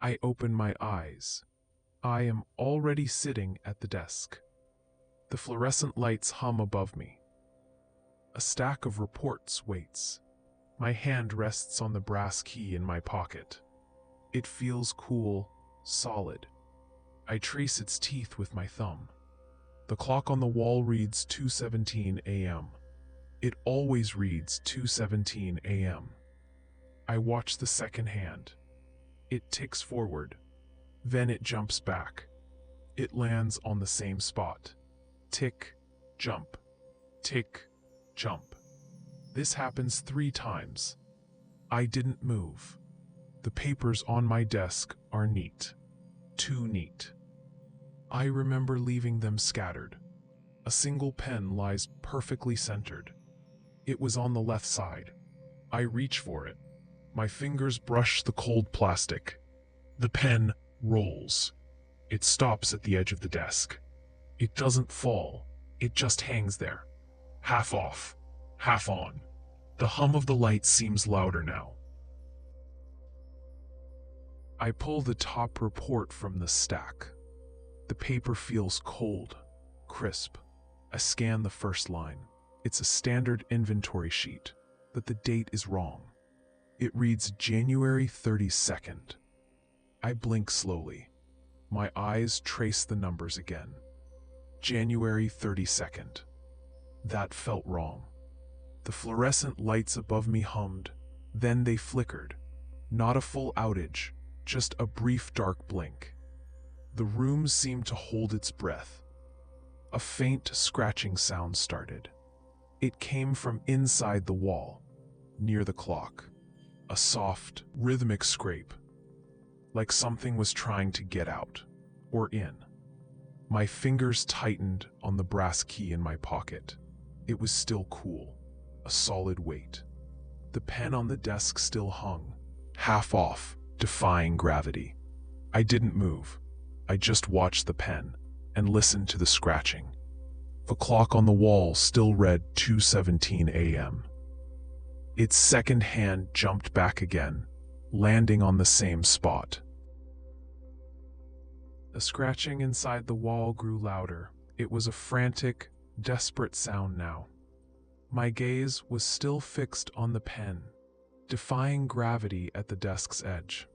I open my eyes. I am already sitting at the desk. The fluorescent lights hum above me. A stack of reports waits. My hand rests on the brass key in my pocket. It feels cool, solid. I trace its teeth with my thumb. The clock on the wall reads 2:17 a.m. It always reads 2:17 a.m. I watch the second hand. It ticks forward. Then it jumps back. It lands on the same spot. Tick, jump. Tick, jump. This happens 3 times. I didn't move. The papers on my desk are neat. Too neat. I remember leaving them scattered. A single pen lies perfectly centered. It was on the left side. I reach for it. My fingers brush the cold plastic. The pen rolls. It stops at the edge of the desk. It doesn't fall. It just hangs there. Half off, half on. The hum of the light seems louder now. I pull the top report from the stack. The paper feels cold, crisp. I scan the first line. It's a standard inventory sheet, but the date is wrong. It reads January 32nd. I blink slowly. My eyes trace the numbers again. January 32nd. That felt wrong. The fluorescent lights above me hummed, then they flickered. Not a full outage, just a brief dark blink. The room seemed to hold its breath. A faint scratching sound started. It came from inside the wall, near the clock. A soft, rhythmic scrape, like something was trying to get out, or in. My fingers tightened on the brass key in my pocket. It was still cool, a solid weight. The pen on the desk still hung, half off, defying gravity. I didn't move. I just watched the pen and listened to the scratching. The clock on the wall still read 2:17 a.m. Its second hand jumped back again, landing on the same spot. The scratching inside the wall grew louder. It was a frantic, desperate sound now. My gaze was still fixed on the pen, defying gravity at the desk's edge.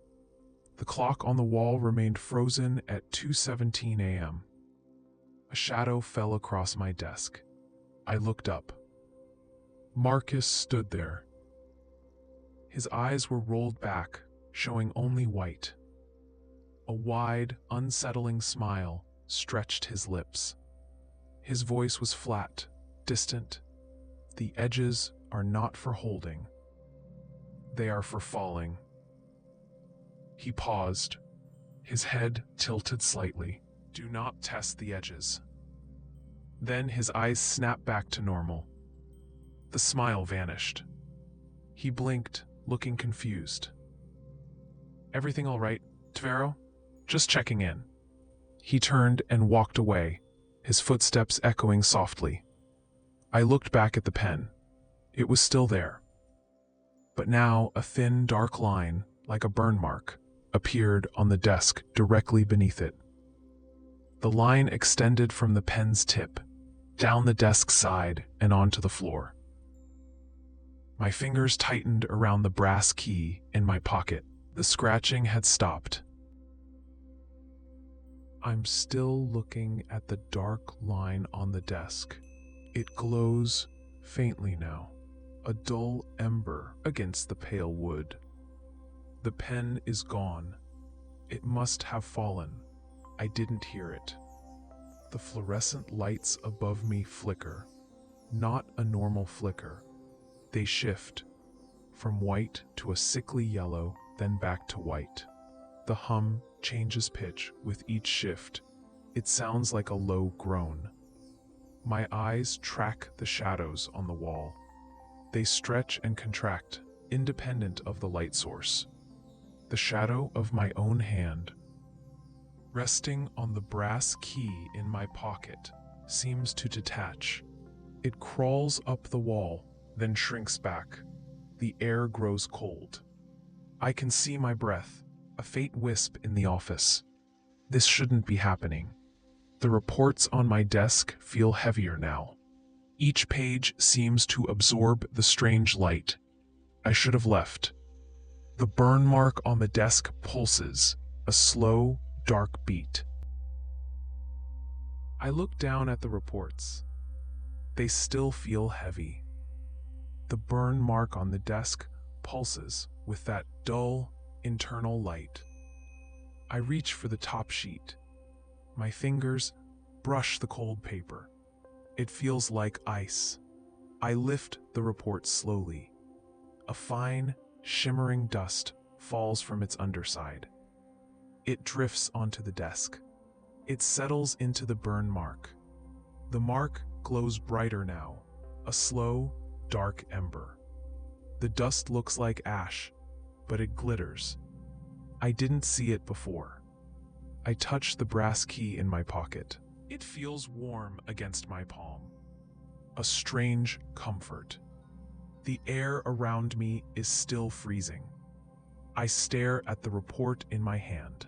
The clock on the wall remained frozen at 2:17 a.m. A shadow fell across my desk. I looked up. Marcus stood there. His eyes were rolled back, showing only white. A wide, unsettling smile stretched his lips. His voice was flat, distant. The edges are not for holding. They are for falling. He paused, his head tilted slightly. Do not test the edges. Then his eyes snapped back to normal. The smile vanished. He blinked, looking confused. Everything all right, Tvero? Just checking in. He turned and walked away, his footsteps echoing softly. I looked back at the pen. It was still there. But now a thin, dark line, like a burn mark, appeared on the desk directly beneath it. The line extended from the pen's tip, down the desk side and onto the floor. My fingers tightened around the brass key in my pocket. The scratching had stopped. I'm still looking at the dark line on the desk. It glows faintly now, a dull ember against the pale wood. The pen is gone. It must have fallen. I didn't hear it. The fluorescent lights above me flicker. Not a normal flicker. They shift, from white to a sickly yellow, then back to white. The hum changes pitch with each shift. It sounds like a low groan. My eyes track the shadows on the wall. They stretch and contract, independent of the light source. The shadow of my own hand, resting on the brass key in my pocket, seems to detach. It crawls up the wall, then shrinks back. The air grows cold. I can see my breath. A faint wisp in the office. This shouldn't be happening. The reports on my desk feel heavier now. Each page seems to absorb the strange light. I should have left. The burn mark on the desk pulses, a slow, dark beat. I look down at the reports. They still feel heavy. The burn mark on the desk pulses with that dull, internal light. I reach for the top sheet. My fingers brush the cold paper. It feels like ice. I lift the report slowly. A fine, shimmering dust falls from its underside. It drifts onto the desk. It settles into the burn mark. The mark glows brighter now, a slow, dark ember. The dust looks like ash, but it glitters. I didn't see it before. I touch the brass key in my pocket. It feels warm against my palm. A strange comfort. The air around me is still freezing. I stare at the report in my hand.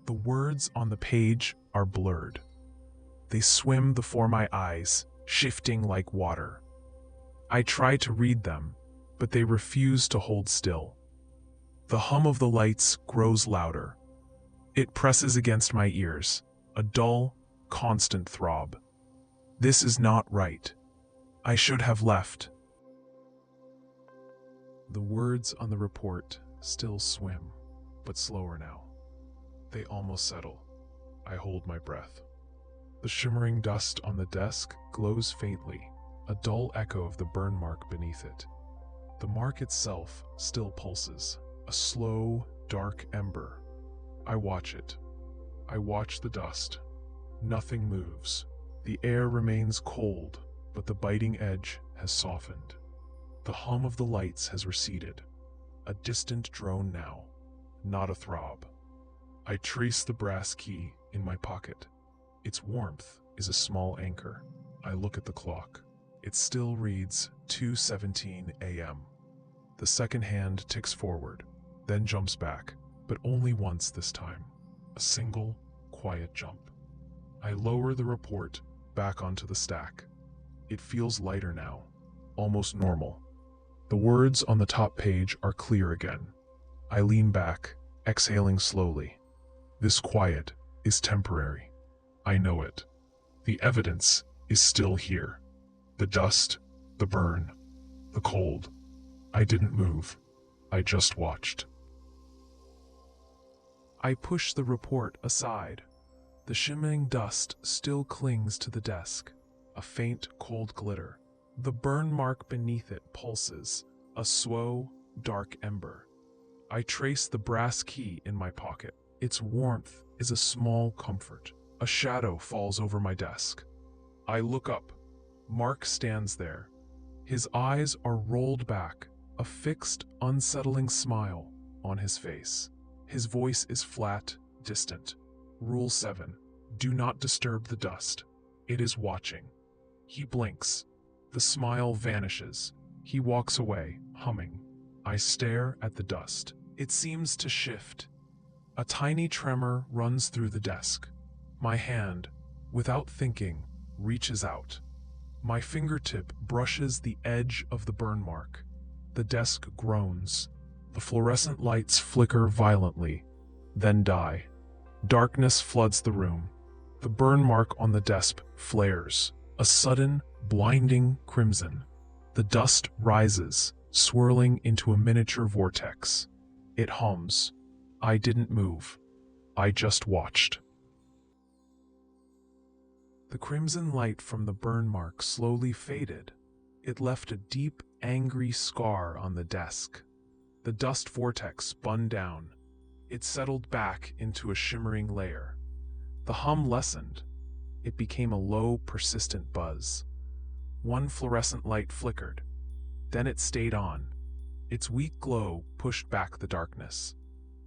The words on the page are blurred. They swim before my eyes, shifting like water. I try to read them, but they refuse to hold still. The hum of the lights grows louder. It presses against my ears, a dull, constant throb. This is not right. I should have left. The words on the report still swim, but slower now. They almost settle. I hold my breath. The shimmering dust on the desk glows faintly, a dull echo of the burn mark beneath it. The mark itself still pulses, a slow, dark ember. I watch it. I watch the dust. Nothing moves. The air remains cold, but the biting edge has softened. The hum of the lights has receded. A distant drone now, not a throb. I trace the brass key in my pocket. Its warmth is a small anchor. I look at the clock. It still reads 2:17 a.m. The second hand ticks forward, then jumps back, but only once this time. A single, quiet jump. I lower the report back onto the stack. It feels lighter now, almost normal. The words on the top page are clear again. I lean back, exhaling slowly. This quiet is temporary. I know it. The evidence is still here. The dust, the burn, the cold. I didn't move. I just watched. I push the report aside. The shimmering dust still clings to the desk, a faint, cold glitter. The burn mark beneath it pulses, a slow, dark ember. I trace the brass key in my pocket. Its warmth is a small comfort. A shadow falls over my desk. I look up. Mark stands there. His eyes are rolled back, a fixed, unsettling smile on his face. His voice is flat, distant. Rule 7. Do not disturb the dust. It is watching. He blinks. The smile vanishes. He walks away, humming. I stare at the dust. It seems to shift. A tiny tremor runs through the desk. My hand, without thinking, reaches out. My fingertip brushes the edge of the burn mark. The desk groans. The fluorescent lights flicker violently, then die. Darkness floods the room. The burn mark on the desk flares, a sudden, blinding crimson. The dust rises, swirling into a miniature vortex. It hums. I didn't move. I just watched. The crimson light from the burn mark slowly faded. It left a deep, angry scar on the desk. The dust vortex spun down. It settled back into a shimmering layer. The hum lessened. It became a low, persistent buzz. One fluorescent light flickered. Then it stayed on. Its weak glow pushed back the darkness.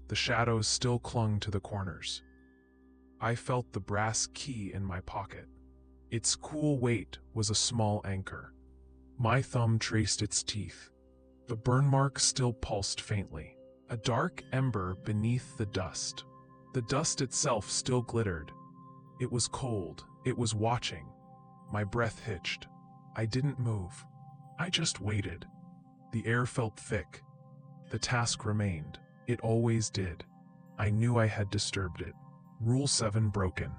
The shadows still clung to the corners. I felt the brass key in my pocket. Its cool weight was a small anchor. My thumb traced its teeth. The burn mark still pulsed faintly. A dark ember beneath the dust. The dust itself still glittered. It was cold. It was watching. My breath hitched. I didn't move. I just waited. The air felt thick. The task remained. It always did. I knew I had disturbed it. Rule 7 broken.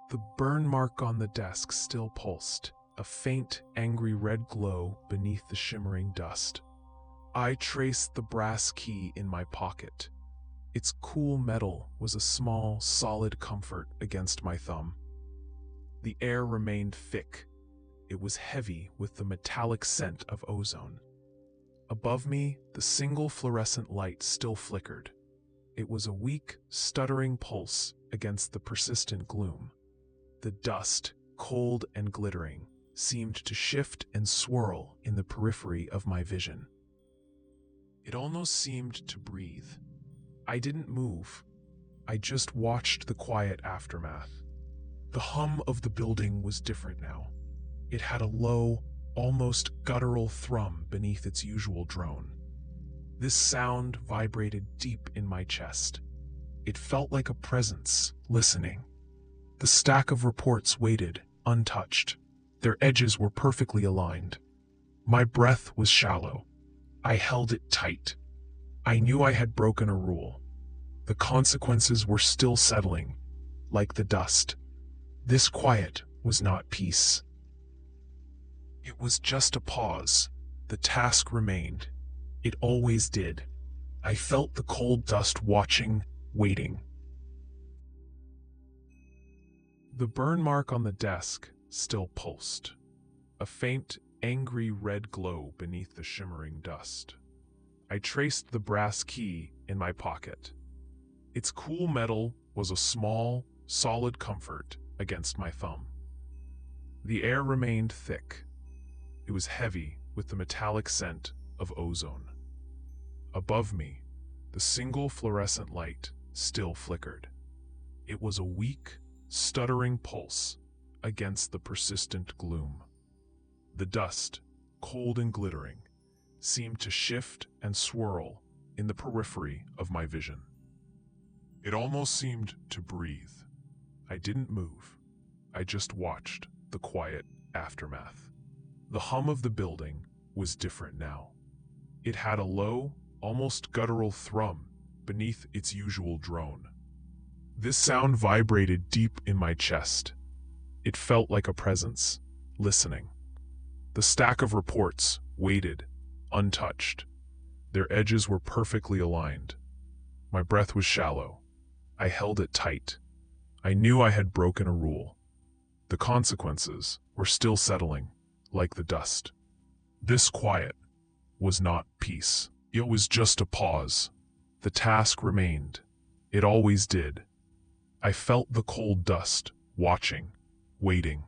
The burn mark on the desk still pulsed, a faint, angry red glow beneath the shimmering dust. I traced the brass key in my pocket. Its cool metal was a small, solid comfort against my thumb. The air remained thick. It was heavy with the metallic scent of ozone. Above me, the single fluorescent light still flickered. It was a weak, stuttering pulse against the persistent gloom. The dust, cold and glittering, seemed to shift and swirl in the periphery of my vision. It almost seemed to breathe. I didn't move. I just watched the quiet aftermath. The hum of the building was different now. It had a low, almost guttural thrum beneath its usual drone. This sound vibrated deep in my chest. It felt like a presence, listening. The stack of reports waited, untouched. Their edges were perfectly aligned. My breath was shallow. I held it tight. I knew I had broken a rule. The consequences were still settling, like the dust. This quiet was not peace. It was just a pause. The task remained. It always did. I felt the cold dust watching, waiting. The burn mark on the desk still pulsed, a faint, angry red glow beneath the shimmering dust. I traced the brass key in my pocket. Its cool metal was a small, solid comfort against my thumb. The air remained thick. It was heavy with the metallic scent of ozone. Above me, the single fluorescent light still flickered. It was a weak, stuttering pulse against the persistent gloom. The dust, cold and glittering, seemed to shift and swirl in the periphery of my vision. It almost seemed to breathe. I didn't move. I just watched the quiet aftermath. The hum of the building was different now. It had a low, almost guttural thrum beneath its usual drone. This sound vibrated deep in my chest. It felt like a presence, listening. The stack of reports waited, untouched. Their edges were perfectly aligned. My breath was shallow. I held it tight. I knew I had broken a rule. The consequences were still settling, like the dust. This quiet was not peace. It was just a pause. The task remained. It always did. I felt the cold dust, watching, waiting.